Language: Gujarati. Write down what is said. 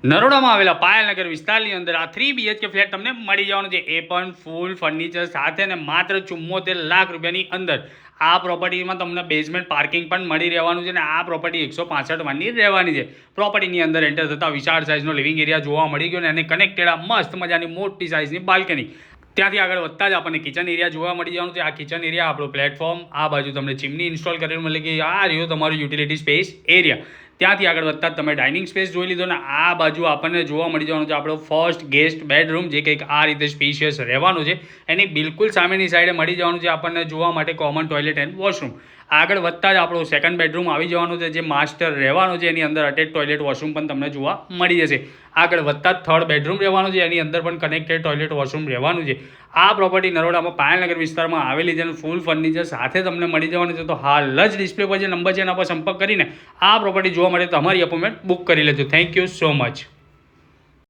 નરોડામાં આવેલા પાયલનગર વિસ્તારની અંદર આ 3 BHK ફ્લેટ તમને મળી જવાનું છે, એ પણ ફૂલ ફર્નિચર સાથે ને માત્ર 74 લાખ રૂપિયાની અંદર. આ પ્રોપર્ટીમાં તમને બેઝમેન્ટ પાર્કિંગ પણ મળી રહેવાનું છે ને આ પ્રોપર્ટી 165 માળની રહેવાની છે. પ્રોપર્ટીની અંદર એન્ટર થતા વિશાળ સાઇઝનો લિવિંગ એરિયા જોવા મળી ગયો ને એને કનેક્ટેડ આ મસ્ત મજાની મોટી સાઇઝની બાલ્કની. ત્યાંથી આગળ વધતા જ આપણને કિચન એરિયા જોવા મળી જવાનું છે. આ કિચન એરિયા આપણો પ્લેટફોર્મ, આ બાજુ તમને ચીમની ઇન્સ્ટોલ કરેલું મળે કે આ રહ્યો તમારું યુટિલિટી સ્પેસ એરિયા. ત્યાંથી આગળ વધતા જ તમે ડાઇનિંગ સ્પેસ જોઈ લીધો ને આ બાજુ આપણને જોવા મળી જવાનું છે આપણો ફર્સ્ટ ગેસ્ટ બેડરૂમ, જે કંઈક આ રીતે સ્પેશિયસ રહેવાનું છે. એની બિલકુલ સામેની સાઈડે મળી જવાનું છે આપણને જોવા માટે કોમન ટોયલેટ એન્ડ વોશરૂમ. આગળ વધતા જ આપણો સેકન્ડ બેડરૂમ આવી જવાનું છે, જે માસ્ટર રહેવાનું છે. એની અંદર અટેચ ટોયલેટ વોશરૂમ પણ તમને જોવા મળી જશે. આગળ વધતા જ થર્ડ બેડરૂમ રહેવાનું છે, એની અંદર પણ કનેક્ટેડ ટોયલેટ વોશરૂમ રહેવાનું છે. આ પ્રોપર્ટી નરોડામાં પાયલનગર વિસ્તારમાં આવેલી છે અને ફૂલ ફર્નિચર સાથે તમને મળી જવાનું છે. તો હાલ જ ડિસ્પ્લે પર જે નંબર છે એના પર સંપર્ક કરીને આ પ્રોપર્ટી જોવા માટે તમારી અપોઇન્ટમેન્ટ બુક કરી લેજો. Thank you so much.